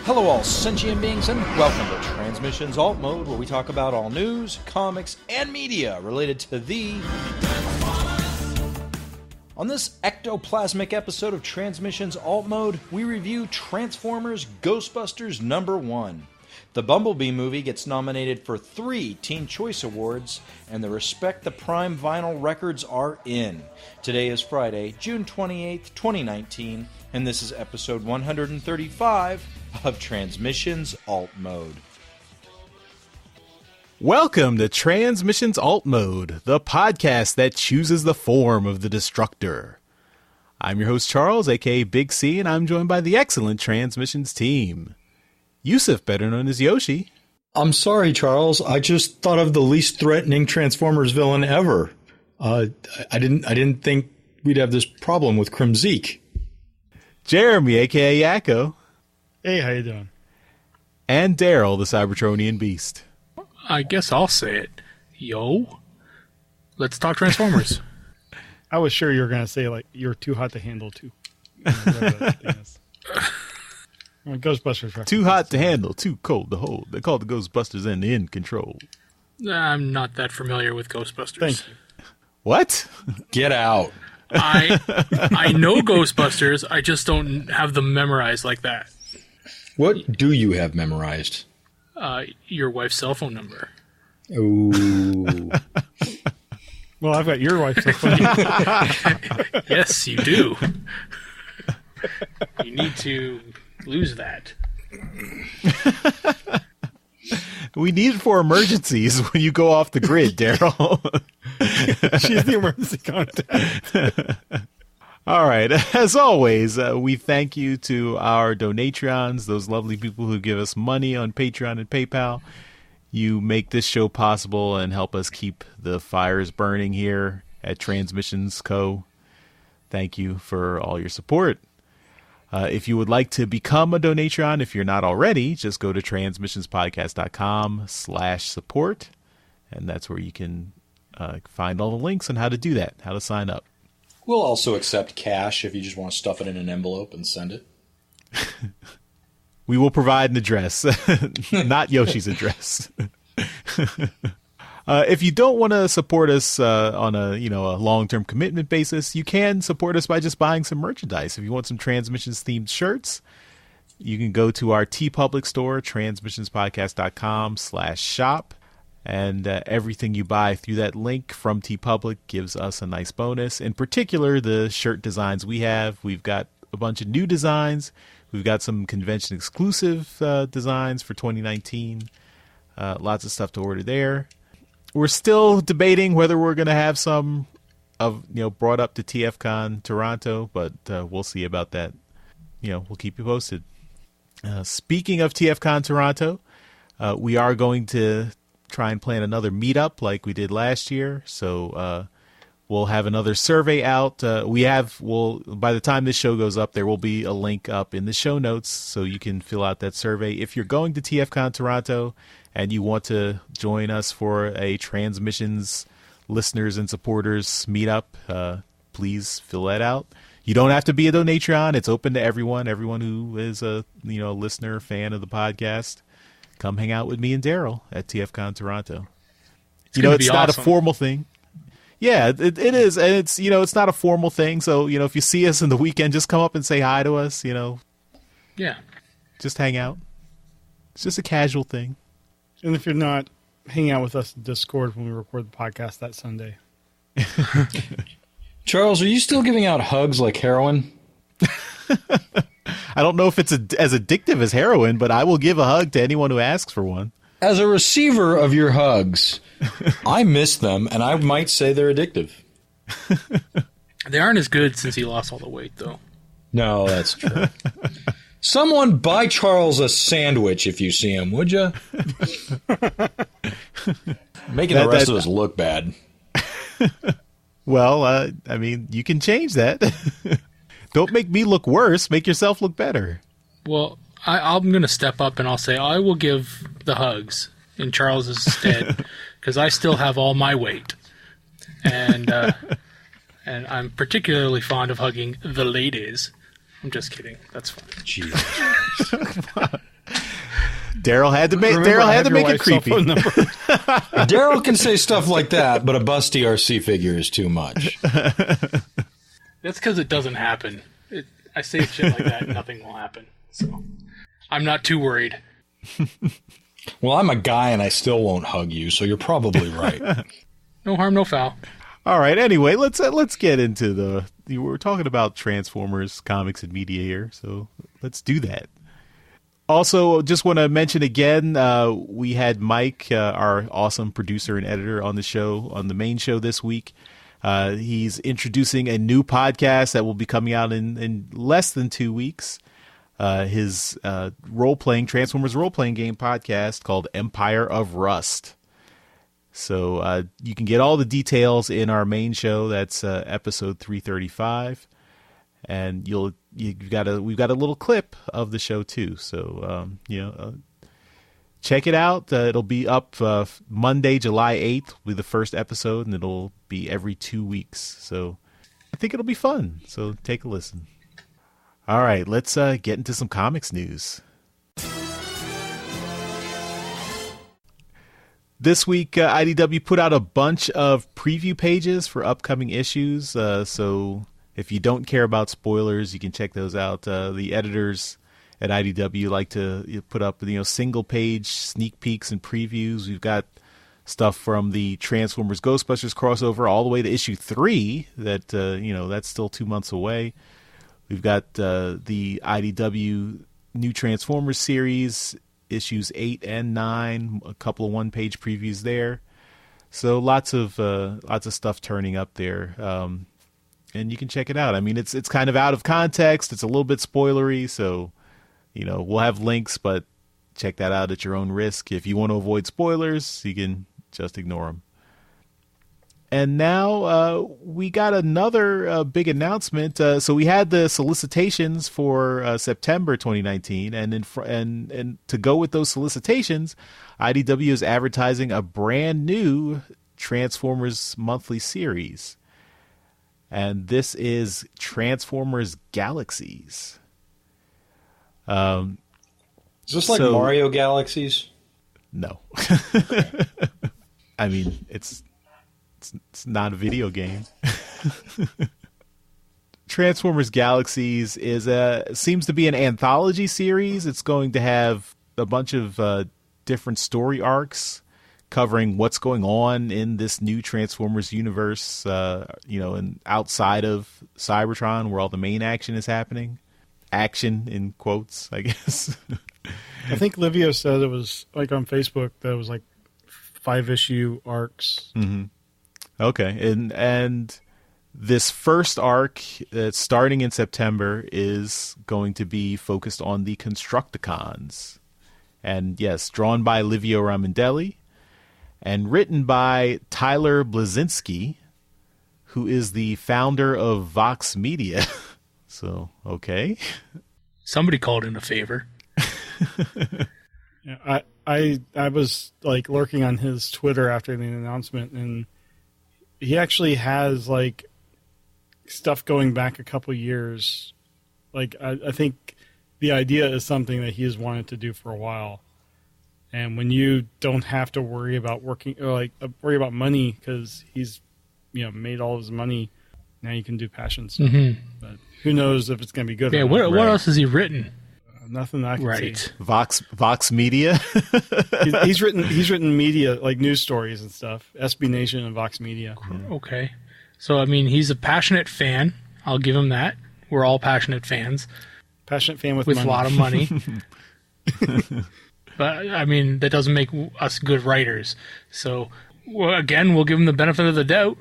Hello all sentient beings and welcome to Transmissions Alt Mode, where we talk about all news, comics, and media related to the... On this ectoplasmic episode of Transmissions Alt Mode, we review Transformers Ghostbusters #1. The Bumblebee movie gets nominated for 3 Teen Choice Awards, and the Respect the Prime vinyl records are in. Today is Friday, June 28th, 2019, and this is episode 135 of Transmissions Alt Mode. Welcome to Transmissions Alt Mode, the podcast that chooses the form of the Destructor. I'm your host Charles, aka Big C, and I'm joined by the excellent Transmissions team. Yusuf, better known as Yoshi. I'm sorry, Charles. I just thought of the least threatening Transformers villain ever. I didn't think we'd have this problem with Krimzik. Jeremy, aka Yakko. Hey, how you doing? And Daryl, the Cybertronian Beast. I guess I'll say it. Yo, let's talk Transformers. I was sure you were going to say, like, you're too hot to handle, too. Ghostbusters. Too hot to handle, too cold to hold. They call the Ghostbusters in control. I'm not that familiar with Ghostbusters. Thank you. What? Get out. I know Ghostbusters, I just don't have them memorized like that. What do you have memorized? Your wife's cell phone number. Ooh. Well, I've got your wife's phone. Yes, you do. You need to lose that. We need it for emergencies when you go off the grid, Daryl. She's the emergency contact. All right. As always, we thank you to our Donatreons, those lovely people who give us money on Patreon and PayPal. You make this show possible and help us keep the fires burning here at Transmissions Co. Thank you for all your support. If you would like to become a Donatreon, if you're not already, just go to transmissionspodcast.com/support, and that's where you can find all the links on how to do that, how to sign up. We'll also accept cash if you just want to stuff it in an envelope and send it. We will provide an address, not Yoshi's address. If you don't want to support us on a long-term commitment basis, you can support us by just buying some merchandise. If you want some Transmissions-themed shirts, you can go to our TeePublic store, transmissionspodcast.com/shop. And everything you buy through that link from TeePublic gives us a nice bonus. In particular, the shirt designs we have. We've got a bunch of new designs. We've got some convention-exclusive designs for 2019. Lots of stuff to order there. We're still debating whether we're going to have some brought up to TFCon Toronto, but we'll see about that. We'll keep you posted. Speaking of TFCon Toronto, we are going to try and plan another meetup like we did last year. So we'll have another survey out. By the time this show goes up, there will be a link up in the show notes so you can fill out that survey. If you're going to TFCon Toronto and you want to join us for a Transmissions listeners and supporters meetup, please fill that out. You don't have to be a Donatreon. It's open to everyone who is a listener, fan of the podcast. Come hang out with me and Daryl at TFCon Toronto. It's not a formal thing. Yeah, it is. And it's not a formal thing. So, if you see us in the weekend, just come up and say hi to us, Yeah. Just hang out. It's just a casual thing. And if you're not, hang out with us in Discord when we record the podcast that Sunday. Charles, are you still giving out hugs like heroin? I don't know if it's as addictive as heroin, but I will give a hug to anyone who asks for one. As a receiver of your hugs, I miss them, and I might say they're addictive. They aren't as good since he lost all the weight, though. No, that's true. Someone buy Charles a sandwich if you see him, would you? Making the rest of us look bad. Well, you can change that. Don't make me look worse. Make yourself look better. Well, I'm going to step up and I'll say I will give the hugs in Charles's stead because I still have all my weight. And I'm particularly fond of hugging the ladies. I'm just kidding. That's fine. Jeez. Daryl had to make it creepy. Daryl can say stuff like that, but a busty RC figure is too much. That's because it doesn't happen. I say shit like that, and nothing will happen. So I'm not too worried. Well, I'm a guy and I still won't hug you, so you're probably right. No harm, no foul. All right. Anyway, let's get into we're talking about Transformers comics and media here, so let's do that. Also, just want to mention again, we had Mike, our awesome producer and editor, on the show, on the main show this week. He's introducing a new podcast that will be coming out in less than 2 weeks. His Transformers role-playing game podcast called Empire of Rust. So you can get all the details in our main show. That's episode 335, and we've got a little clip of the show too. So check it out. It'll be up Monday, July 8th, will be the first episode, and it'll be every 2 weeks. So I think it'll be fun. So take a listen. All right, let's get into some comics news. This week, IDW put out a bunch of preview pages for upcoming issues. So if you don't care about spoilers, you can check those out. The editors at IDW like to put up single page sneak peeks and previews. We've got stuff from the Transformers Ghostbusters crossover all the way to issue 3 that that's still 2 months away. We've got the IDW New Transformers series, issues 8 and 9, a couple of one-page previews there. So lots of stuff turning up there, and you can check it out. I mean, it's kind of out of context. It's a little bit spoilery, so we'll have links, but check that out at your own risk. If you want to avoid spoilers, you can just ignore them. And now we got another big announcement. So we had the solicitations for September 2019, and to go with those solicitations, IDW is advertising a brand new Transformers monthly series, and this is Transformers Galaxies. Is this like Mario Galaxies? No. I mean, it's not a video game. Transformers Galaxies seems to be an anthology series. It's going to have a bunch of different story arcs covering what's going on in this new Transformers universe, and outside of Cybertron, where all the main action is happening. Action in quotes, I guess. I think Livio said it was like on Facebook that it was like 5-issue arcs. Mm-hmm. Okay, and this first arc that's starting in September is going to be focused on the Constructicons. And yes, drawn by Livio Ramondelli and written by Tyler Blazinski, who is the founder of Vox Media. So, okay. Somebody called in a favor. Yeah, I was like lurking on his Twitter after the announcement, and he actually has like stuff going back a couple years. Like I think the idea is something that he has wanted to do for a while. And when you don't have to worry about worry about money because he's made all his money, now you can do passion stuff. Mm-hmm. But who knows if it's going to be good? Yeah. Or not. What else has he written? Nothing that I can see. Vox Media. he's written media like news stories and stuff. SB Nation and Vox Media. Okay, so I mean he's a passionate fan. I'll give him that. We're all passionate fans. Passionate fan with a money. lot of money. But I mean that doesn't make us good writers. So again, we'll give him the benefit of the doubt.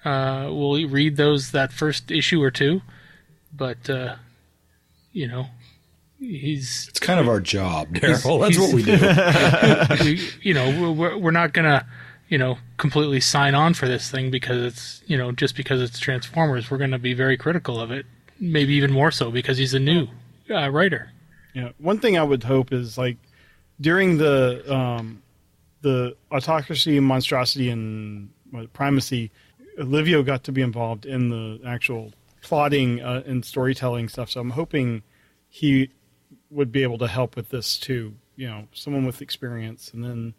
We'll read that first issue or two, but it's kind of our job, Daryl. That's what we do. We're not gonna completely sign on for this thing because it's just because it's Transformers. We're gonna be very critical of it, maybe even more so because he's a new writer. Yeah, one thing I would hope is like during the autocracy, monstrosity, and primacy, Livio got to be involved in the actual plotting and storytelling stuff. So I'm hoping he would be able to help with this too, someone with experience. And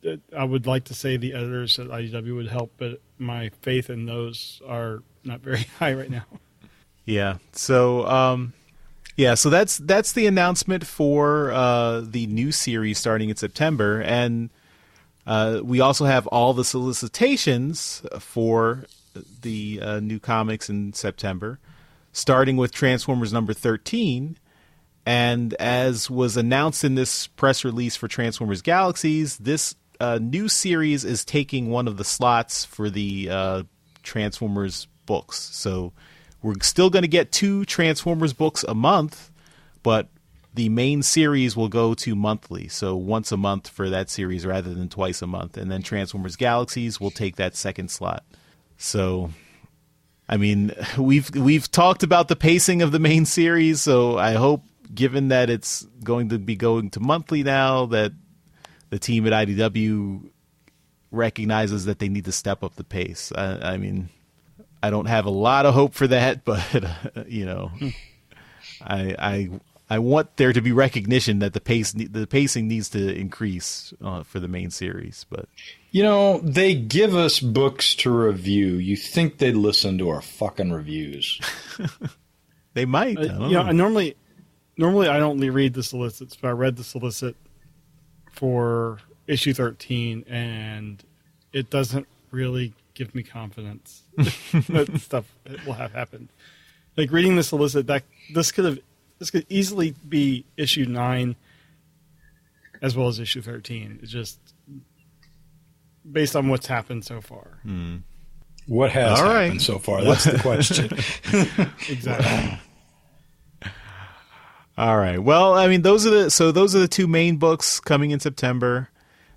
then I would like to say the editors at IDW would help, but my faith in those are not very high right now. Yeah. So, so that's the announcement for the new series starting in September, and we also have all the solicitations for the new comics in September, starting with Transformers number 13. And as was announced in this press release for Transformers Galaxies, this new series is taking one of the slots for the Transformers books. So we're still going to get 2 Transformers books a month, but the main series will go to monthly. So once a month for that series rather than twice a month. And then Transformers Galaxies will take that second slot. So, I mean, we've talked about the pacing of the main series, so I hope, given that it's going to be going to monthly now, that the team at IDW recognizes that they need to step up the pace. I mean, I don't have a lot of hope for that, but I want there to be recognition that the pacing needs to increase for the main series. But they give us books to review. You think they'd listen to our fucking reviews? They might. I don't know. Normally, I don't read the solicits, but I read the solicit for issue 13, and it doesn't really give me confidence that stuff will have happened. Like reading the solicit, this could easily be issue 9 as well as issue 13. It's just based on what's happened so far. What has happened so far? That's the question. Exactly. All right. Well, I mean, those are the 2 main books coming in September.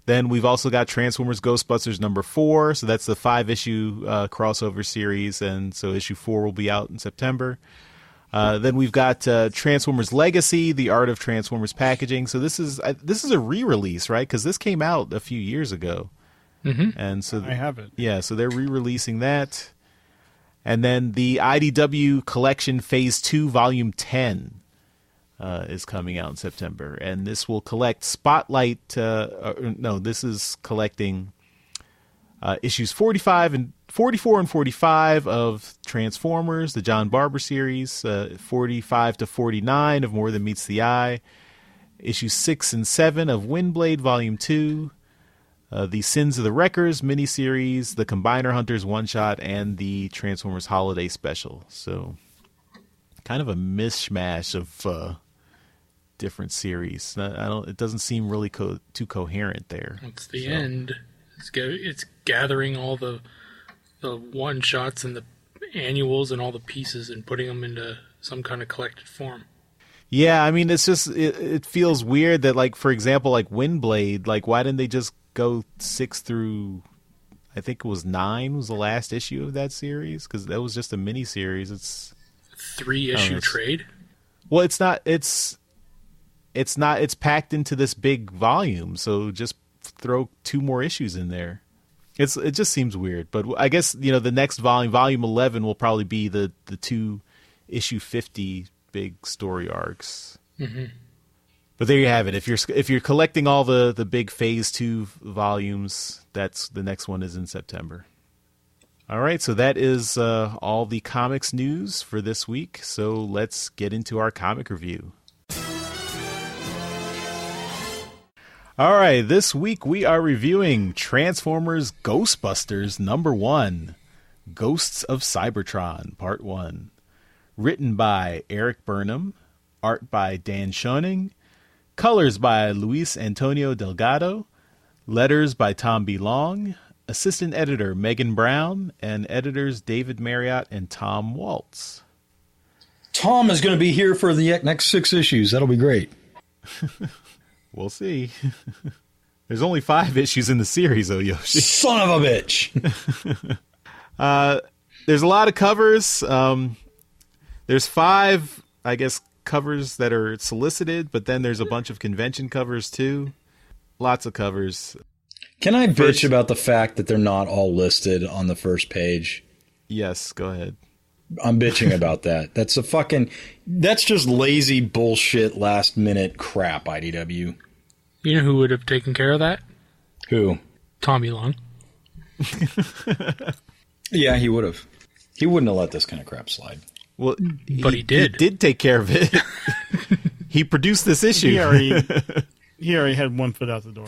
Then we've also got Transformers Ghostbusters number 4. So that's the 5-issue crossover series. And so issue 4 will be out in September. Then we've got Transformers Legacy, The Art of Transformers Packaging. So this is a re-release, right? Because this came out a few years ago. Mm-hmm. And so I have it. Yeah, so they're re-releasing that. And then the IDW Collection Phase 2 Volume 10 is coming out in September. And this will collect Spotlight. This is collecting issues 44 and 45 of Transformers, the John Barber series, 45 to 49 of More Than Meets the Eye, issues 6 and 7 of Windblade Volume 2, the Sins of the Wreckers miniseries, the Combiner Hunters one-shot, and the Transformers Holiday Special. So kind of a mishmash of different series. It doesn't seem really too coherent there. It's the end. It's gathering all the one-shots and the annuals and all the pieces and putting them into some kind of collected form. Yeah, I mean, it's just it feels weird that, like, for example, like Windblade, like, why didn't they just go 6 through, I think it was 9 was the last issue of that series? Because that was just a mini series. It's 3-issue trade. Well, it's not. It's packed into this big volume, so just throw 2 more issues in there. It just seems weird, but I guess the next volume 11, will probably be the 2 issue 50 big story arcs. Mm-hmm. But there you have it. If you're collecting all the big Phase 2 volumes, that's the next one is in September. All right, so that is all the comics news for this week. So let's get into our comic review. All right, this week we are reviewing Transformers Ghostbusters number 1, Ghosts of Cybertron, Part 1. Written by Eric Burnham, art by Dan Schoening, colors by Luis Antonio Delgado, letters by Tom B. Long, assistant editor Megan Brown, and editors David Marriott and Tom Waltz. Tom is going to be here for the next 6 issues. That'll be great. We'll see. There's only 5 issues in the series, though, Yoshi. Son of a bitch! There's a lot of covers. There's 5, I guess, covers that are solicited, but then there's a bunch of convention covers, too. Lots of covers. Can I bitch about the fact that they're not all listed on the first page? Yes, go ahead. I'm bitching about that. That's just lazy bullshit last minute crap, IDW. You know who would have taken care of that? Who? Tommy Long. Yeah, he would have. He wouldn't have let this kind of crap slide. Well, but he did. He did take care of it. He produced this issue. He already had 1 foot out the door.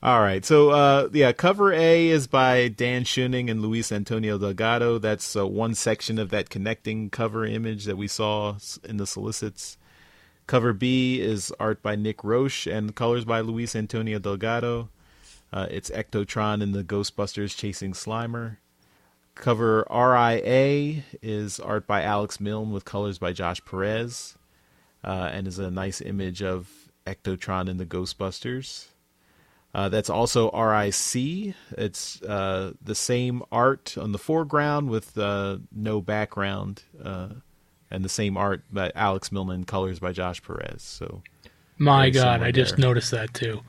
All right. So, cover A is by Dan Schoening and Luis Antonio Delgado. That's one section of that connecting cover image that we saw in the solicits. Cover B is art by Nick Roche and colors by Luis Antonio Delgado. It's Ectotron and the Ghostbusters chasing Slimer. Cover RIA is art by Alex Milne with colors by Josh Perez, and is a nice image of Ectotron and the Ghostbusters. That's also RIC. It's the same art on the foreground with no background, and the same art by Alex Milne and colors by Josh Perez. So, my God, I just noticed that too.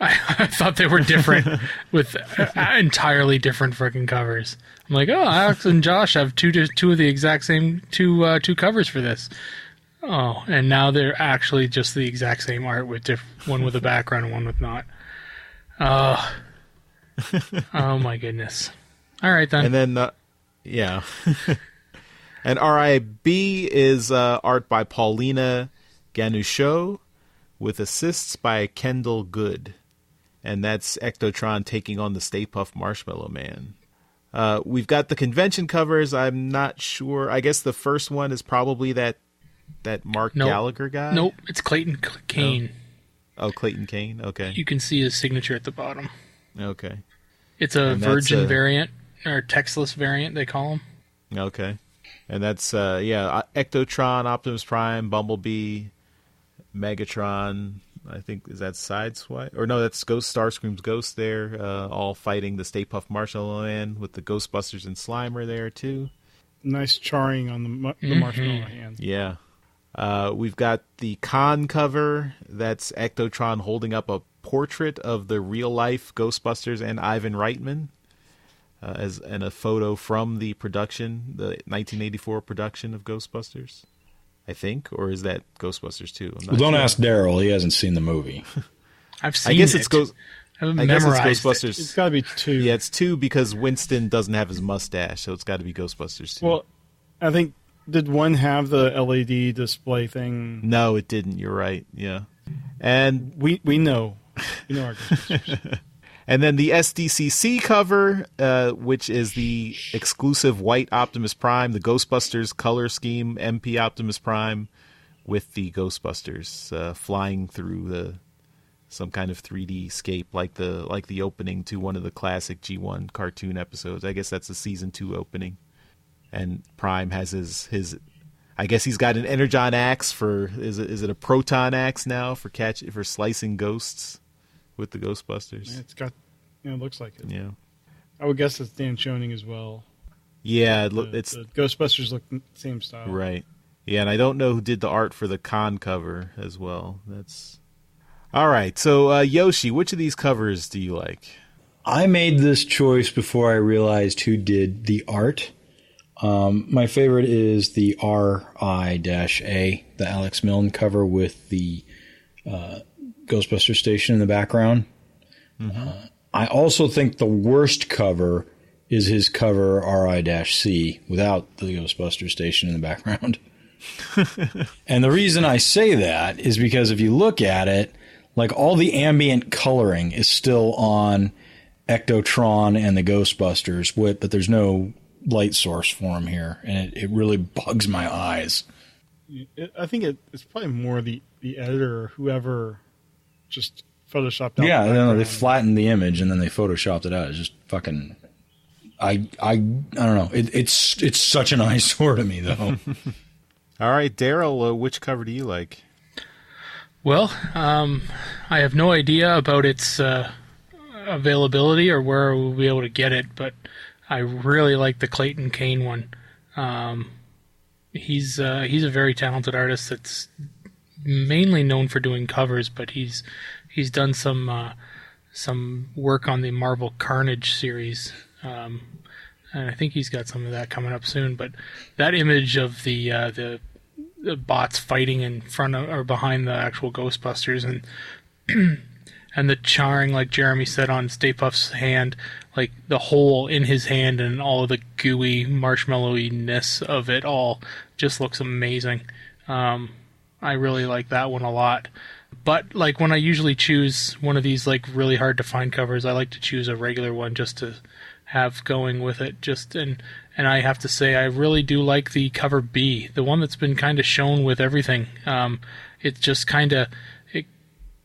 I thought they were different with entirely different freaking covers. I'm like, oh, Alex and Josh have two of the exact same two covers for this. Oh, and now they're actually just the exact same art with one with a background and one with not. Oh my goodness. All right then. And then, yeah. And RIB is art by Paulina Ganucheau with assists by Kendall Good. And that's Ectotron taking on the Stay Puft Marshmallow Man. We've got the convention covers. I'm not sure. I guess the first one is probably that Mark Gallagher guy? Nope, it's Clayton Kane. Oh, Clayton Kane? Okay. You can see his signature at the bottom. Okay. It's a Virgin variant, or textless variant, they call them. Okay. And that's, Ectotron, Optimus Prime, Bumblebee, Megatron, I think, is that Sideswipe? Or no, that's Starscream's Ghost there, all fighting the Stay Puft Marshmallow Man with the Ghostbusters and Slimer there, too. Nice charring on the marshmallow hand. Yeah. We've got the con cover. That's Ectotron holding up a portrait of the real-life Ghostbusters and Ivan Reitman, and a photo from the production, the 1984 production of Ghostbusters, I think. Or is that Ghostbusters 2? Well, don't ask Daryl. He hasn't seen the movie. I've seen I guess it. it's Ghostbusters. It's got to be 2. Yeah, it's 2 because Winston doesn't have his mustache, so it's got to be Ghostbusters 2. Well, I think, did one have the LED display thing? No, it didn't. You're right. Yeah. And we know. We know our Ghostbusters. And then the SDCC cover, which is the exclusive white Optimus Prime, the Ghostbusters color scheme, MP Optimus Prime, with the Ghostbusters flying through some kind of 3D scape, like the opening to one of the classic G1 cartoon episodes. I guess that's the season 2 opening. And Prime has his I guess he's got an Energon axe is it a proton axe now for slicing ghosts with the Ghostbusters? Yeah, it's got, it looks like it. Yeah. I would guess it's Dan Schoening as well. Yeah, it's the Ghostbusters look the same style. Right. Yeah, and I don't know who did the art for the con cover as well. That's all right. So Yoshi, which of these covers do you like? I made this choice before I realized who did the art. My favorite is the RI-A, the Alex Milne cover with the Ghostbuster station in the background. Mm-hmm. I also think the worst cover is his cover RI-C without the Ghostbuster station in the background. And the reason I say that is because if you look at it, like all the ambient coloring is still on Ectotron and the Ghostbusters, but there's no light source for them here, and it really bugs my eyes. I think it's probably more the editor or whoever just photoshopped out. Yeah, they flattened the image and then they photoshopped it out. It's just fucking. I don't know. It's such an eyesore to me, though. All right, Daryl, which cover do you like? Well, I have no idea about its availability or where we'll be able to get it, but I really like the Clayton Kane one. He's a very talented artist that's mainly known for doing covers, but he's done some work on the Marvel Carnage series, and I think he's got some of that coming up soon. But that image of the bots fighting in front of or behind the actual Ghostbusters, and and the charring, like Jeremy said, on Stay Puft's hand, like the hole in his hand and all of the gooey marshmallowy-ness of it all just looks amazing. I really like that one a lot. But like when I usually choose one of these like really hard to find covers, I like to choose a regular one just to have going with it. And I have to say I really do like the cover B, the one that's been kind of shown with everything. It's just kind of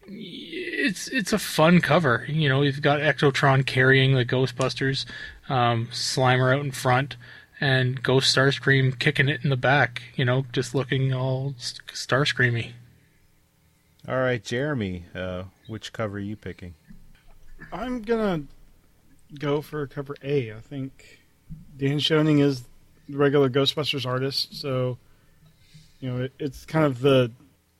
it's a fun cover. You know, you've got Ectotron carrying the Ghostbusters, Slimer out in front, and Ghost Starscream kicking it in the back. You know, just looking all Starscreamy. All right, Jeremy, which cover are you picking? I'm gonna go for cover A. I think Dan Schoening is the regular Ghostbusters artist, so you know it's kind of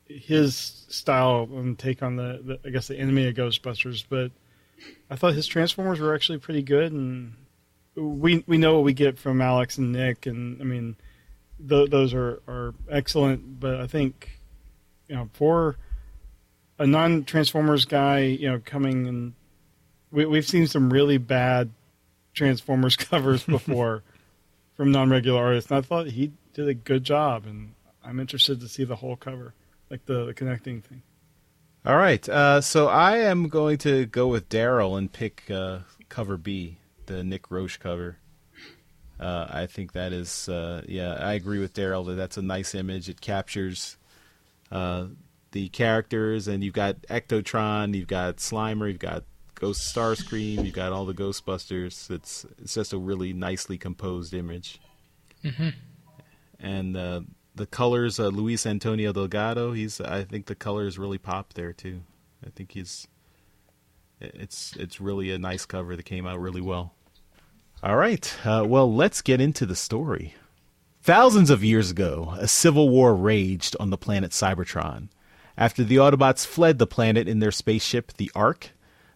his style and take on the I guess the enemy of Ghostbusters. But I thought his Transformers were actually pretty good, and we know what we get from Alex and Nick, and I mean those are excellent. But I think for a non-Transformers guy, coming and we've seen some really bad Transformers covers before from non-regular artists, and I thought he did a good job, and I'm interested to see the whole cover, like the connecting thing. All right, so I am going to go with Daryl and pick cover B, the Nick Roche cover. I think that is, I agree with Daryl that that's a nice image. It captures the characters, and you've got Ectotron, you've got Slimer, you've got Ghost Starscream, you've got all the Ghostbusters. It's just a really nicely composed image. Mm-hmm. And the colors, Luis Antonio Delgado, I think the colors really pop there too. I think it's really a nice cover that came out really well. All right, well, let's get into the story. Thousands of years ago, a civil war raged on the planet Cybertron. After the Autobots fled the planet in their spaceship, the Ark,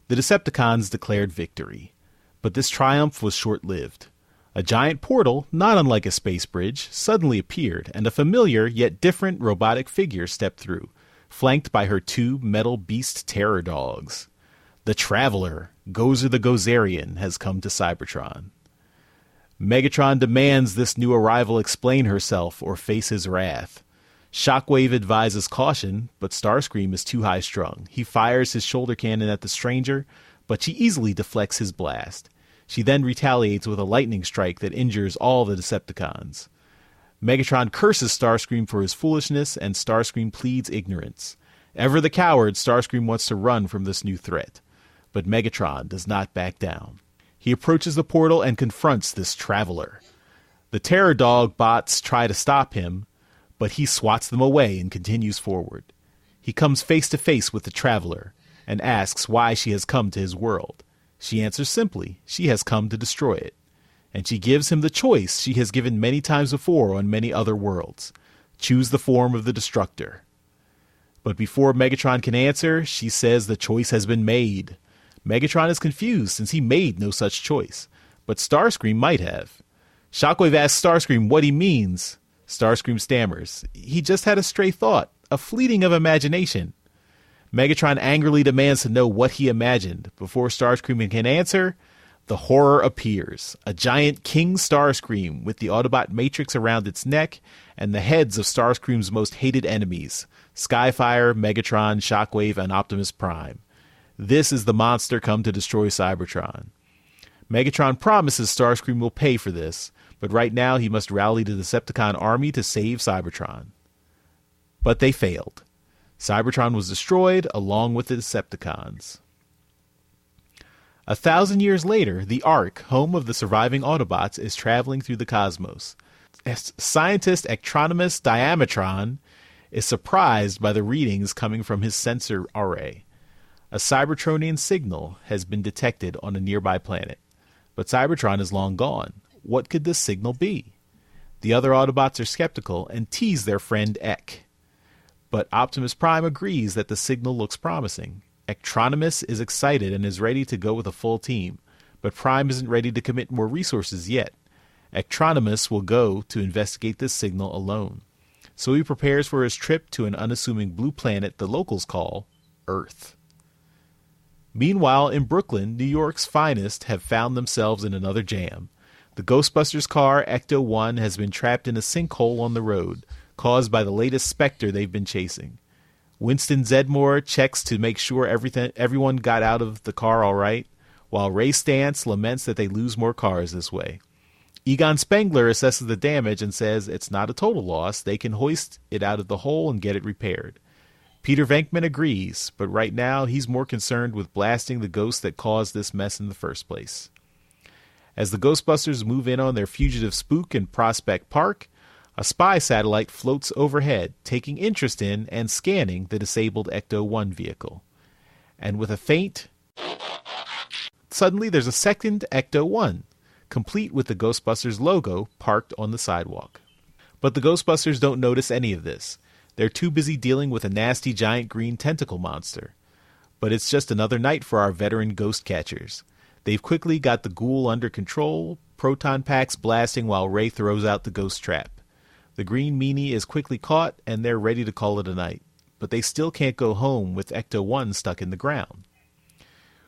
the Decepticons declared victory. But this triumph was short-lived. A giant portal, not unlike a space bridge, suddenly appeared, and a familiar yet different robotic figure stepped through, flanked by her two metal beast terror dogs. The Traveler, Gozer the Gozerian, has come to Cybertron. Megatron demands this new arrival explain herself or face his wrath. Shockwave advises caution, but Starscream is too high-strung. He fires his shoulder cannon at the stranger, but she easily deflects his blast. She then retaliates with a lightning strike that injures all the Decepticons. Megatron curses Starscream for his foolishness, and Starscream pleads ignorance. Ever the coward, Starscream wants to run from this new threat. But Megatron does not back down. He approaches the portal and confronts this Traveler. The Terror Dog bots try to stop him, but he swats them away and continues forward. He comes face to face with the Traveler and asks why she has come to his world. She answers simply, she has come to destroy it. And she gives him the choice she has given many times before on many other worlds. Choose the form of the Destructor. But before Megatron can answer, she says the choice has been made. Megatron is confused since he made no such choice, but Starscream might have. Shockwave asks Starscream what he means. Starscream stammers. He just had a stray thought, a fleeting of imagination. Megatron angrily demands to know what he imagined. Before Starscream can answer, the horror appears. A giant King Starscream with the Autobot matrix around its neck and the heads of Starscream's most hated enemies, Skyfire, Megatron, Shockwave, and Optimus Prime. This is the monster come to destroy Cybertron. Megatron promises Starscream will pay for this, but right now he must rally the Decepticon army to save Cybertron. But they failed. Cybertron was destroyed along with the Decepticons. 1,000 years later, the Ark, home of the surviving Autobots, is traveling through the cosmos. Scientist Ectronimus Diametron is surprised by the readings coming from his sensor array. A Cybertronian signal has been detected on a nearby planet, but Cybertron is long gone. What could this signal be? The other Autobots are skeptical and tease their friend Ek. But Optimus Prime agrees that the signal looks promising. Ectronimus is excited and is ready to go with a full team, but Prime isn't ready to commit more resources yet. Ectronimus will go to investigate this signal alone. So he prepares for his trip to an unassuming blue planet the locals call Earth. Meanwhile, in Brooklyn, New York's finest have found themselves in another jam. The Ghostbusters car, Ecto-1, has been trapped in a sinkhole on the road, caused by the latest specter they've been chasing. Winston Zedmore checks to make sure everyone got out of the car all right, while Ray Stantz laments that they lose more cars this way. Egon Spengler assesses the damage and says it's not a total loss. They can hoist it out of the hole and get it repaired. Peter Venkman agrees, but right now he's more concerned with blasting the ghost that caused this mess in the first place. As the Ghostbusters move in on their fugitive spook in Prospect Park, a spy satellite floats overhead, taking interest in and scanning the disabled Ecto-1 vehicle. And with a faint, suddenly there's a second Ecto-1, complete with the Ghostbusters logo parked on the sidewalk. But the Ghostbusters don't notice any of this. They're too busy dealing with a nasty giant green tentacle monster. But it's just another night for our veteran ghost catchers. They've quickly got the ghoul under control, proton packs blasting while Ray throws out the ghost trap. The green meanie is quickly caught, and they're ready to call it a night. But they still can't go home with Ecto-1 stuck in the ground.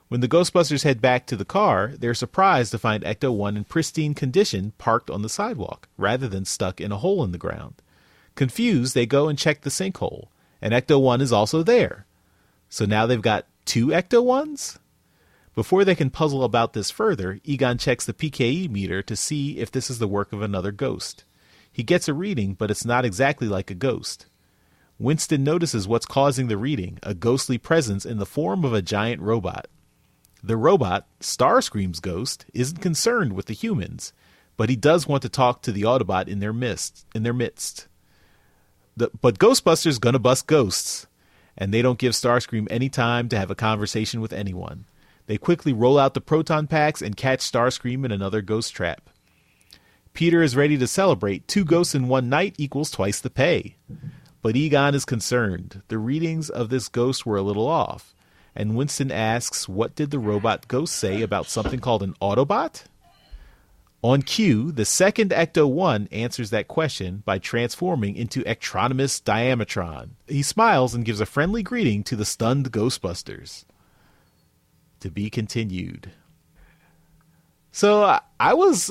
When the Ghostbusters head back to the car, they're surprised to find Ecto-1 in pristine condition parked on the sidewalk, rather than stuck in a hole in the ground. Confused, they go and check the sinkhole, and Ecto-1 is also there. So now they've got two Ecto-1s? Before they can puzzle about this further, Egon checks the PKE meter to see if this is the work of another ghost. He gets a reading, but it's not exactly like a ghost. Winston notices what's causing the reading, a ghostly presence in the form of a giant robot. The robot, Starscream's ghost, isn't concerned with the humans, but he does want to talk to the Autobot in their midst. But Ghostbusters gonna bust ghosts, and they don't give Starscream any time to have a conversation with anyone. They quickly roll out the proton packs and catch Starscream in another ghost trap. Peter is ready to celebrate. 2 ghosts in one night equals twice the pay. But Egon is concerned. The readings of this ghost were a little off. And Winston asks, what did the robot ghost say about something called an Autobot? On cue, the second Ecto-1 answers that question by transforming into Ectronimus Diametron. He smiles and gives a friendly greeting to the stunned Ghostbusters. To be continued. So I was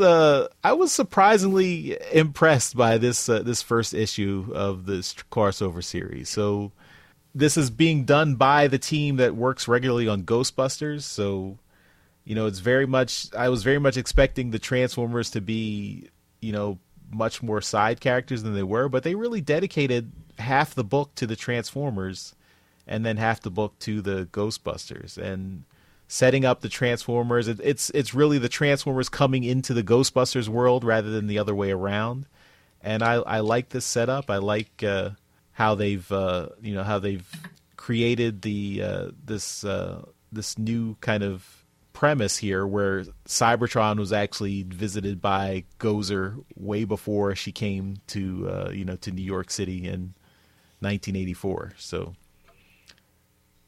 surprisingly impressed by this first issue of this crossover series. So this is being done by the team that works regularly on Ghostbusters. So it's I was very much expecting the Transformers to be much more side characters than they were, but they really dedicated half the book to the Transformers and then half the book to the Ghostbusters and setting up the Transformers. It's really the Transformers coming into the Ghostbusters world rather than the other way around. And I like this setup. I like how they've created this new kind of premise here where Cybertron was actually visited by Gozer way before she came to New York City in 1984. So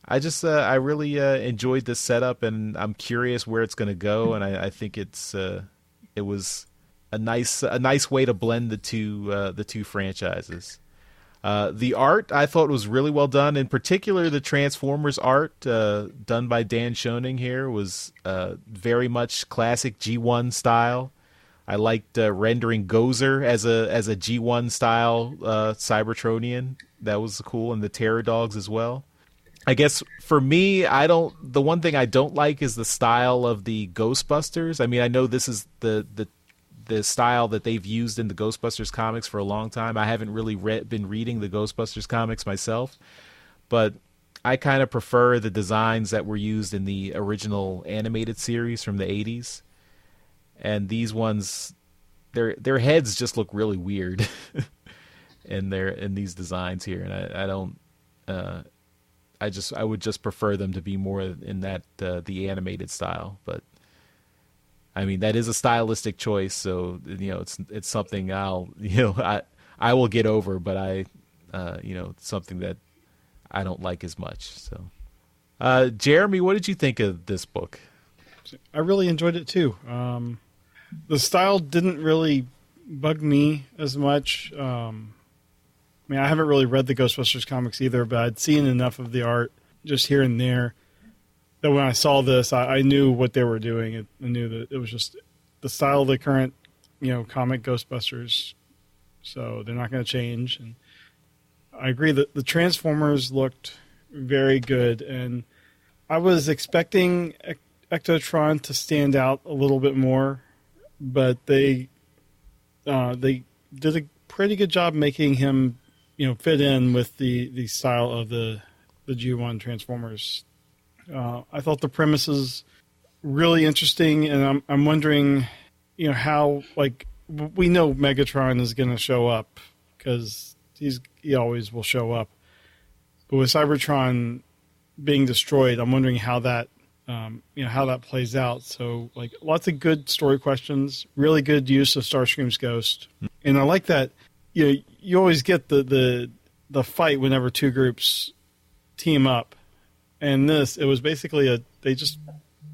I really enjoyed this setup, and I'm curious where it's going to go. And I think it was a nice way to blend the two franchises. The art I thought was really well done. In particular, the Transformers art done by Dan Schoening here was very much classic G1 style. I liked rendering Gozer as a G1 style Cybertronian. That was cool, and the Terror Dogs as well. I guess for me, the one thing I don't like is the style of the Ghostbusters. I mean, I know this is the style that they've used in the Ghostbusters comics for a long time. I haven't really been reading the Ghostbusters comics myself, but I kind of prefer the designs that were used in the original animated series from the 80s. And these ones, their heads just look really weird in these designs here, and I don't. I would just prefer them to be more in that the animated style, but I mean that is a stylistic choice, so it's something I will get over, but it's something that I don't like as much. So, Jeremy, what did you think of this book? I really enjoyed it too. The style didn't really bug me as much. I mean, I haven't really read the Ghostbusters comics either, but I'd seen enough of the art just here and there. that when I saw this, I knew what they were doing. I knew that it was just the style of the current, comic Ghostbusters. So they're not going to change. And I agree that the Transformers looked very good, and I was expecting Ectotron to stand out a little bit more, but they did a pretty good job making him, fit in with the style of the G1 Transformers. I thought the premise is really interesting, and I'm wondering, how, like, we know Megatron is going to show up because he always will show up. But with Cybertron being destroyed, I'm wondering how that how that plays out. So, like, lots of good story questions, really good use of Starscream's ghost, and I like that. You always get the fight whenever two groups team up, and it was basically they just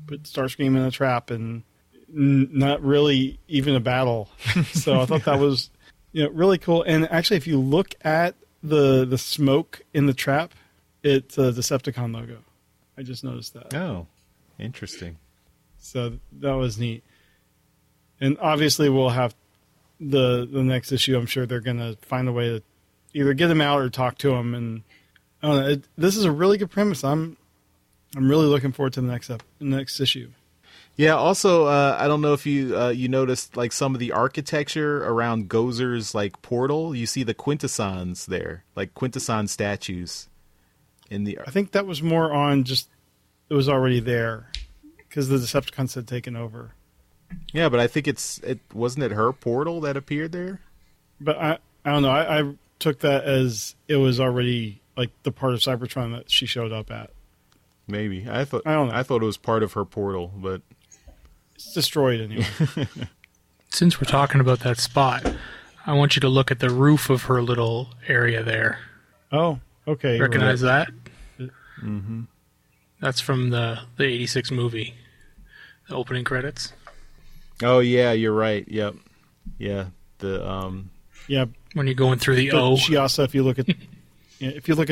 put Starscream in a trap and not really even a battle. So I thought that was really cool. And actually, if you look at the smoke in the trap, it's a Decepticon logo. I just noticed that. Oh, interesting. So that was neat. And obviously, we'll have the next issue. I'm sure they're going to find a way to either get him out or talk to him. And I don't know. This is a really good premise. I'm really looking forward to the next issue. Yeah. Also, I don't know if you noticed, like, some of the architecture around Gozer's, like, portal. You see the Quintessons there, like Quintesson statues. I think that was more on just it was already there because the Decepticons had taken over. Yeah, but I think it wasn't her portal that appeared there. But I don't know. I took that as it was already, like, the part of Cybertron that she showed up at. Maybe I don't know. I thought it was part of her portal, but it's destroyed anyway. Since we're talking about that spot, I want you to look at the roof of her little area there. Oh, okay. Recognize that? Mm-hmm. That's from the 86 movie, the opening credits. Oh yeah, you're right. Yep. Yeah. Yeah. When you're going through the O. She also, if you look at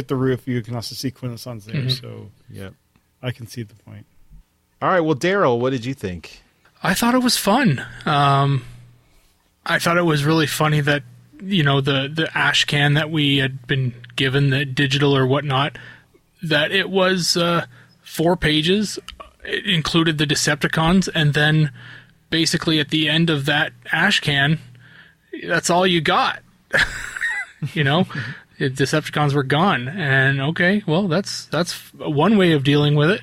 the roof, you can also see Quintessons there. Mm-hmm. So yep. I can see the point. All right. Well, Daryl, what did you think? I thought it was fun. I thought it was really funny that the ash can that we had been given, the digital or whatnot, that it was 4 pages. It included the Decepticons, and then basically at the end of that ash can, that's all you got. The Decepticons were gone, and okay, well, that's one way of dealing with it.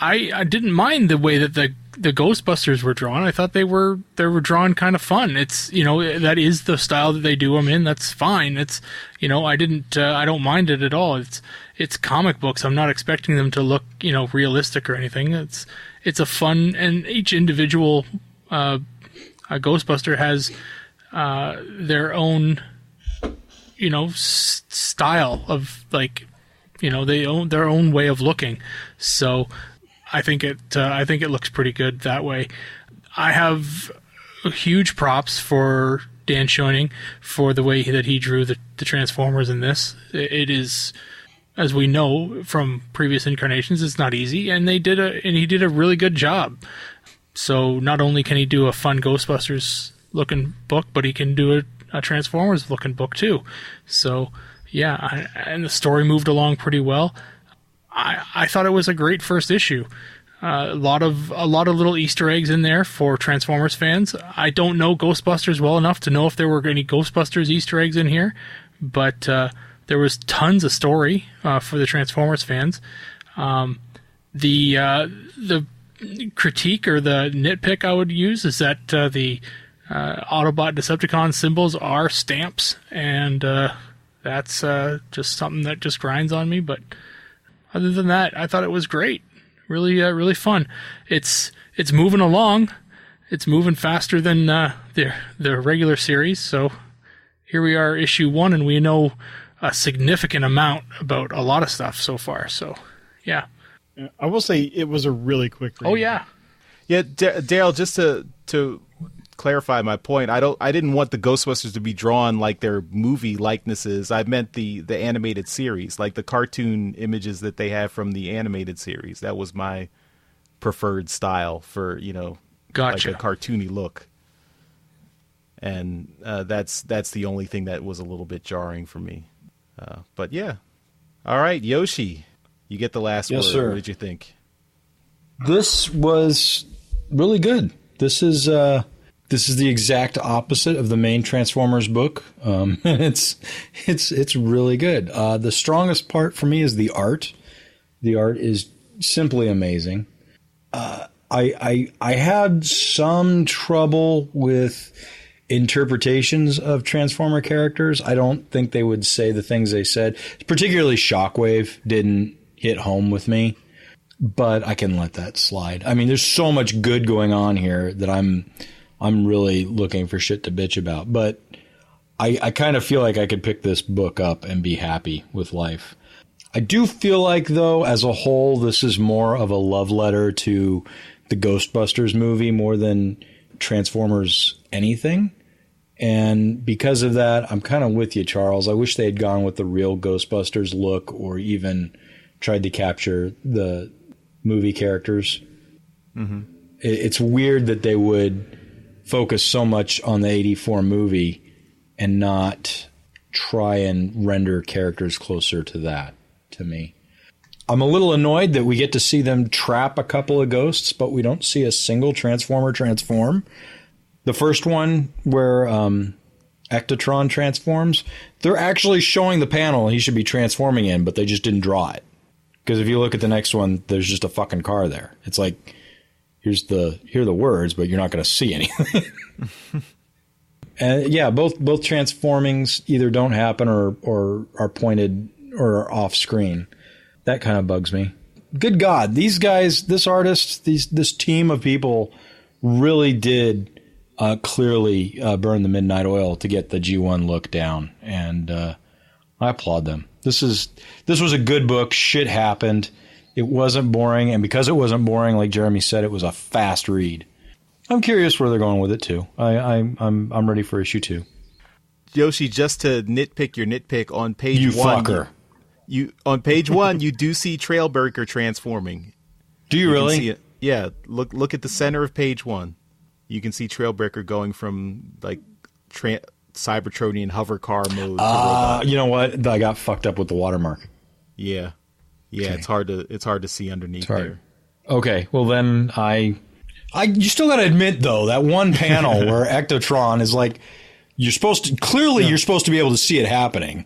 I didn't mind the way that the Ghostbusters were drawn. I thought they were drawn kind of fun. It's that is the style that they do them in. That's fine. It's I don't mind it at all. It's comic books. I'm not expecting them to look realistic or anything. It's a fun, and each individual a Ghostbuster has their own style of, like, they own their own way of looking. So I think it looks pretty good that way. I have huge props for Dan Schoening for the way that he drew the Transformers in this. It is, as we know from previous incarnations, it's not easy, and he did a really good job. So not only can he do a fun Ghostbusters looking book, but he can do a Transformers looking book too. So yeah, and the story moved along pretty well. I thought it was a great first issue. A lot of little Easter eggs in there for Transformers fans. I don't know Ghostbusters well enough to know if there were any Ghostbusters Easter eggs in here, but there was tons of story for the Transformers fans. The critique or the nitpick I would use is that the Autobot Decepticon symbols are stamps, and that's just something that just grinds on me. But other than that, I thought it was great. Really, really fun. It's moving along. It's moving faster than the regular series. So here we are, issue 1, and we know a significant amount about a lot of stuff so far. So yeah, I will say it was a really quick read. Oh yeah, yeah. Daryl, just to clarify my point. I didn't want the Ghostbusters to be drawn like their movie likenesses. I meant the animated series, like the cartoon images that they have from the animated series. That was my preferred style for, Gotcha. like a cartoony look. And that's the only thing that was a little bit jarring for me. But yeah. All right, Yoshi, you get the last word. Sir. What did you think? This was really good. This is the exact opposite of the main Transformers book. It's really good. The strongest part for me is the art. The art is simply amazing. I had some trouble with interpretations of Transformer characters. I don't think they would say the things they said. Particularly Shockwave didn't hit home with me, but I can let that slide. I mean, there's so much good going on here that I'm really looking for shit to bitch about. But I kind of feel like I could pick this book up and be happy with life. I do feel like, though, as a whole, this is more of a love letter to the Ghostbusters movie more than Transformers anything. And because of that, I'm kind of with you, Charles. I wish they had gone with the real Ghostbusters look or even tried to capture the movie characters. Mm-hmm. It's weird that they would focus so much on the 84 movie and not try and render characters closer to that, to me. I'm a little annoyed that we get to see them trap a couple of ghosts, but we don't see a single Transformer transform. The first one where Ectotron transforms, they're actually showing the panel he should be transforming in, but they just didn't draw it. Because if you look at the next one, there's just a fucking car there. It's like, here are the words, but you're not going to see anything. And yeah, both transformings either don't happen or are pointed or are off screen. That kind of bugs me. Good God, these guys, this artist, this team of people really did clearly burn the midnight oil to get the G1 look down, and I applaud them. This was a good book. Shit happened. It wasn't boring, and because it wasn't boring, like Jeremy said, it was a fast read. I'm curious where they're going with it too. I'm ready for issue 2. Yoshi, just to nitpick your nitpick, on page you 1, fucker. You on page 1, you do see Trailbreaker transforming. Do you really? See it. Yeah, look at the center of page 1. You can see Trailbreaker going from like Cybertronian hover car mode to robot. You know what? I got fucked up with the watermark. Yeah, okay. It's hard to see underneath there. Okay, well then you still got to admit though that one panel where Ectotron is like, you're supposed to be able to see it happening,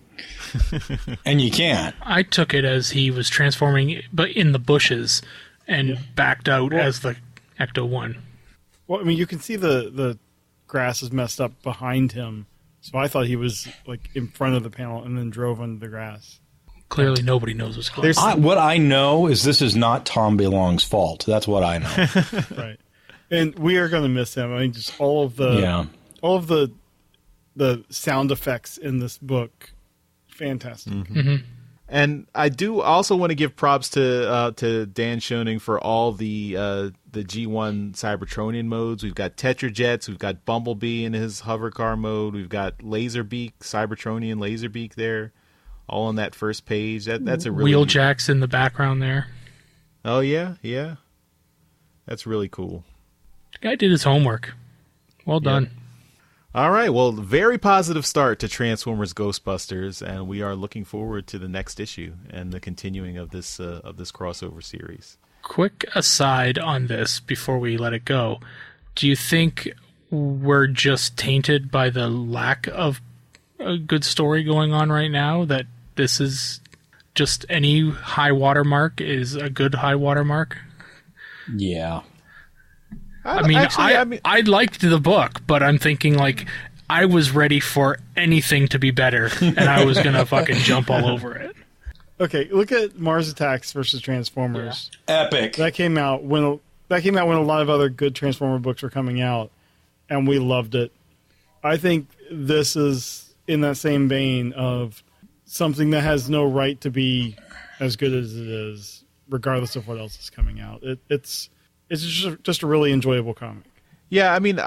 and you can't. I took it as he was transforming, but in the bushes, and backed out as the Ecto-1. Well, I mean, you can see the grass is messed up behind him, so I thought he was like in front of the panel and then drove under the grass. Clearly, nobody knows what's going on. What I know is this is not Tom DeLonge's fault. That's what I know. Right, and we are going to miss him. I mean, just all of the sound effects in this book, fantastic. Mm-hmm. Mm-hmm. And I do also want to give props to Dan Schoening for all the G1 Cybertronian modes. We've got Tetrajets, we've got Bumblebee in his hover car mode, we've got Laserbeak, Cybertronian Laserbeak there, all on that first page. That's a really Wheeljack's in the background there. Oh yeah, that's really cool. The guy did his homework. Well done. Yep. All right, well, very positive start to Transformers Ghostbusters, and we are looking forward to the next issue and the continuing of this crossover series. Quick aside on this before we let it go. Do you think we're just tainted by the lack of a good story going on right now, that this is just any high water mark is a good high water mark? Yeah. I liked the book, but I'm thinking like I was ready for anything to be better, and I was gonna fucking jump all over it. Okay, look at Mars Attacks versus Transformers. Yeah. Epic. That came out when a lot of other good Transformer books were coming out, and we loved it. I think this is in that same vein of something that has no right to be as good as it is, regardless of what else is coming out. It's just a really enjoyable comic. Yeah, I mean,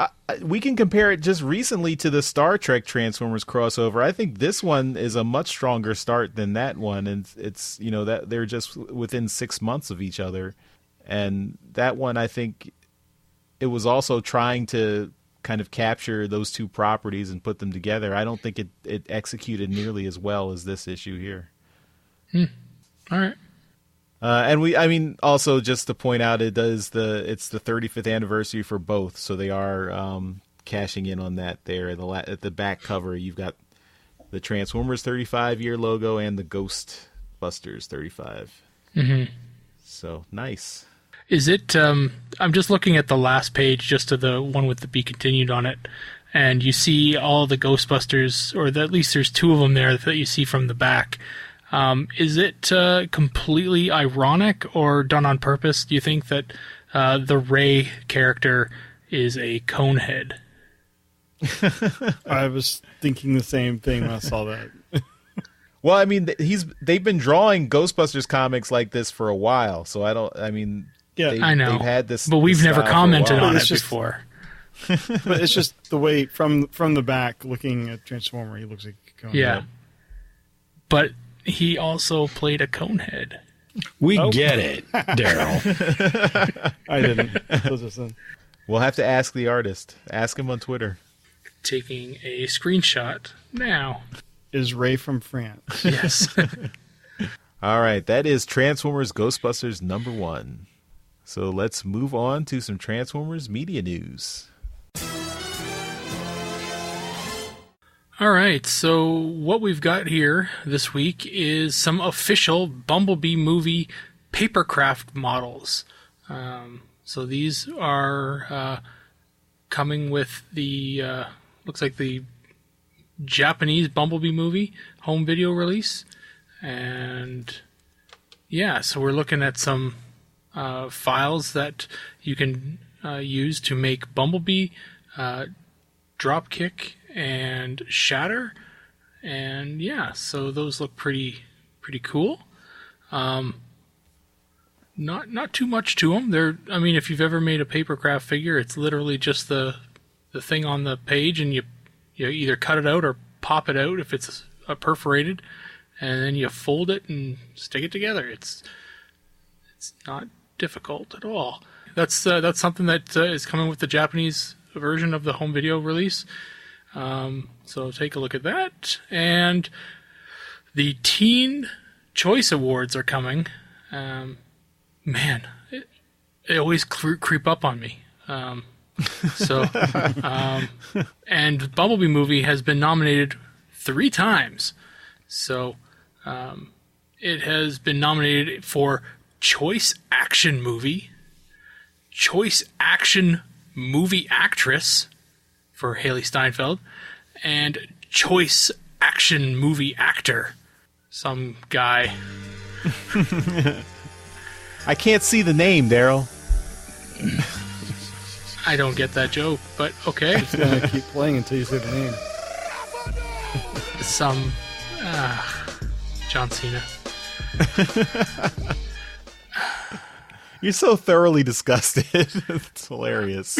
we can compare it just recently to the Star Trek Transformers crossover. I think this one is a much stronger start than that one, and it's that they're just within 6 months of each other. And that one, I think, it was also trying to kind of capture those two properties and put them together. I don't think it executed nearly as well as this issue here. All right. And also just to point out, it's the 35th anniversary for both, so they are cashing in on that there. At the back cover, you've got the Transformers 35-year logo and the Ghostbusters 35. Mm-hmm. So, nice. Is it, I'm just looking at the last page, just to the one with the Be Continued on it, and you see all the Ghostbusters, or at least there's two of them there that you see from the back. Is it completely ironic or done on purpose? Do you think that the Ray character is a conehead? I was thinking the same thing when I saw that. Well, I mean, they've been drawing Ghostbusters comics like this for a while, so I know. They've had this, but we've never commented on it just, before. But it's just the way from the back, looking at Transformer, he looks like a conehead. Yeah, but he also played a conehead. We get it, Daryl. I didn't. We'll have to ask the artist. Ask him on Twitter. Taking a screenshot now. Is Ray from France? Yes. All right, that is Transformers Ghostbusters #1. So let's move on to some Transformers media news. All right, so what we've got here this week is some official Bumblebee Movie papercraft models. So these are coming with the, looks like the Japanese Bumblebee Movie home video release. And yeah, so we're looking at some files that you can use to make Bumblebee, Dropkick, and Shatter. And yeah, so those look pretty cool. Not too much to them. If you've ever made a papercraft figure, it's literally just the thing on the page, and you either cut it out or pop it out if it's perforated, and then you fold it and stick it together. It's not difficult at all. That's something that is coming with the Japanese version of the home video release. So take a look at that. And the Teen Choice Awards are coming. Man, they always creep up on me. And Bumblebee Movie has been nominated 3 times. So it has been nominated for Choice Action Movie, Choice Action Movie Actress for Haley Steinfeld, and Choice Action Movie Actor, some guy. I can't see the name, Daryl. I don't get that joke, but okay. I'm just going to keep playing until you say the name. Some John Cena. You're so thoroughly disgusted. It's hilarious.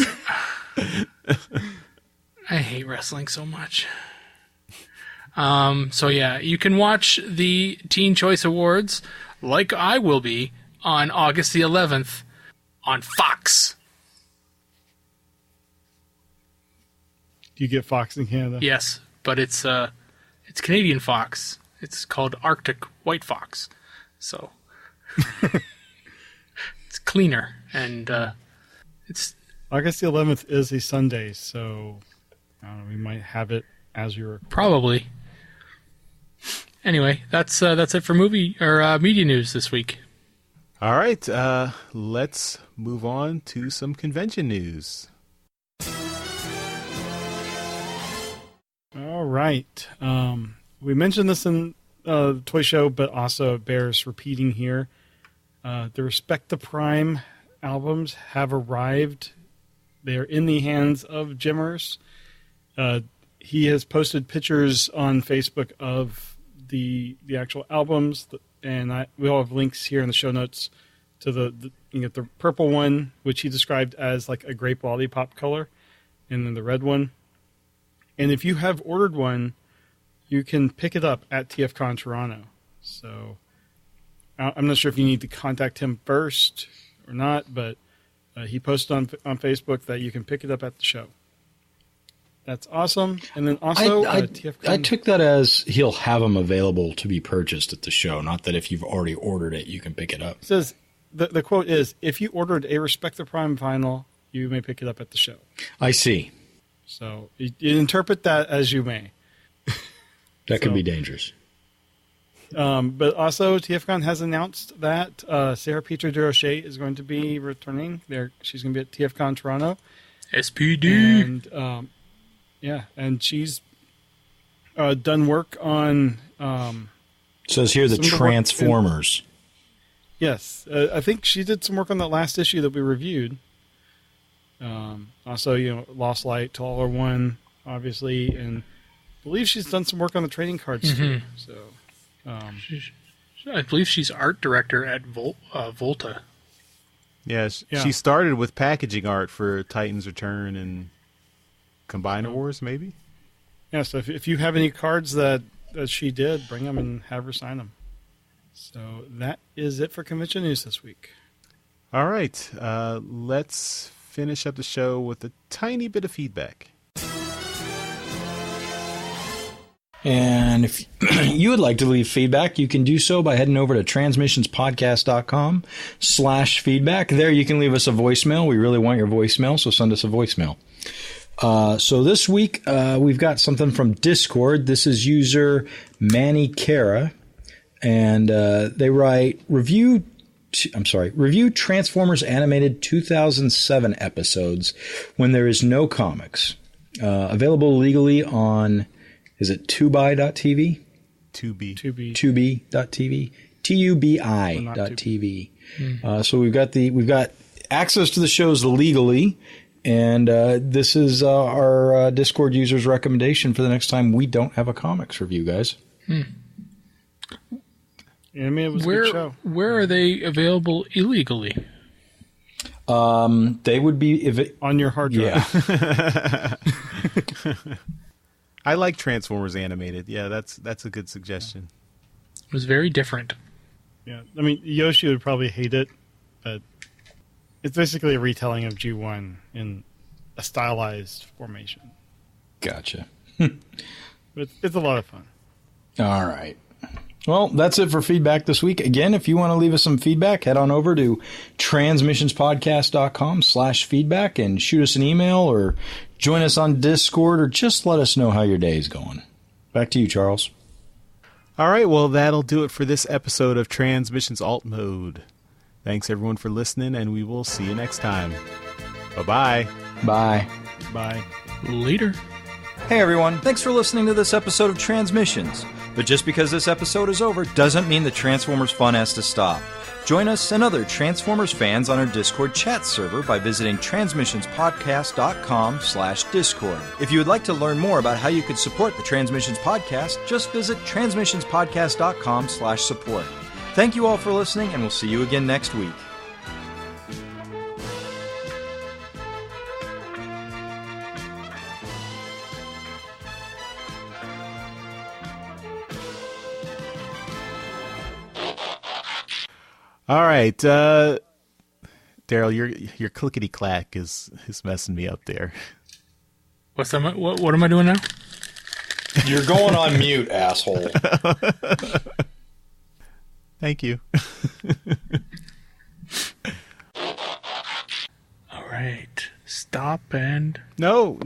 I hate wrestling so much. So yeah, you can watch the Teen Choice Awards, like I will be, on August the 11th on Fox. Do you get Fox in Canada? Yes, but it's Canadian Fox. It's called Arctic White Fox. So it's cleaner, and it's August the 11th is a Sunday, so I don't know, we might have it as we record. Probably. Anyway, that's it for movie or media news this week. All right, let's move on to some convention news. All right. We mentioned this in the toy show, but also it bears repeating here. The Respect the Prime albums have arrived. They are in the hands of Jimmers. He has posted pictures on Facebook of the actual albums, and we'll have links here in the show notes to you get the purple one, which he described as like a grape lollipop color, and then the red one. And if you have ordered one, you can pick it up at TFCon Toronto. So I'm not sure if you need to contact him first or not, but he posted on Facebook that you can pick it up at the show. That's awesome. And then also, TFCon, I took that as he'll have them available to be purchased at the show, not that if you've already ordered it, you can pick it up. It says, the quote is, if you ordered a Respect the Prime vinyl, you may pick it up at the show. I see. So you interpret that as you may. That could be dangerous. But also, TFCon has announced that Sarah Peter DeRoche is going to be returning. She's going to be at TFCon Toronto. SPD. And and she's done work on. It says here the Transformers. Yes, I think she did some work on that last issue that we reviewed. Also, Lost Light, Taller One, obviously, and I believe she's done some work on the trading cards too. So, I believe she's art director at Volta. Yeah, she started with packaging art for Titan's Return and Combiner Wars, maybe. Yeah, so if you have any cards that she did, bring them and have her sign them. So that is it for convention news this week. All right, let's finish up the show with a tiny bit of feedback. And if you would like to leave feedback, you can do so by heading over to transmissionspodcast.com/feedback. There you can leave us a voicemail. We really want your voicemail, so send us a voicemail. So this week, we've got something from Discord. This is user Manny Cara, and they write, review Transformers animated 2007 episodes when there is no comics. Available legally on, is it tubi.tv? Tubi.tv? tubi.tv. So we've got access to the shows legally. And this is our Discord user's recommendation for the next time we don't have a comics review, guys. Yeah, I mean, it was a good show. Where are they available illegally? They would be on your hard drive. Yeah. I like Transformers animated. Yeah, that's a good suggestion. It was very different. Yeah, I mean, Yoshi would probably hate it, but it's basically a retelling of G1 in a stylized formation. Gotcha. But it's a lot of fun. All right. Well, that's it for feedback this week. Again, if you want to leave us some feedback, head on over to transmissionspodcast.com/feedback and shoot us an email or join us on Discord or just let us know how your day is going. Back to you, Charles. All right, well, that'll do it for this episode of Transmissions Alt Mode. Thanks, everyone, for listening, and we will see you next time. Bye-bye. Bye. Bye. Later. Hey everyone, thanks for listening to this episode of Transmissions. But just because this episode is over doesn't mean the Transformers fun has to stop. Join us and other Transformers fans on our Discord chat server by visiting transmissionspodcast.com/discord. If you would like to learn more about how you could support the Transmissions Podcast, just visit transmissionspodcast.com/support. Thank you all for listening, and we'll see you again next week. All right, Daryl, your clickety clack is messing me up there. What am I doing now? You're going on mute, asshole. Thank you. All right, stop and No.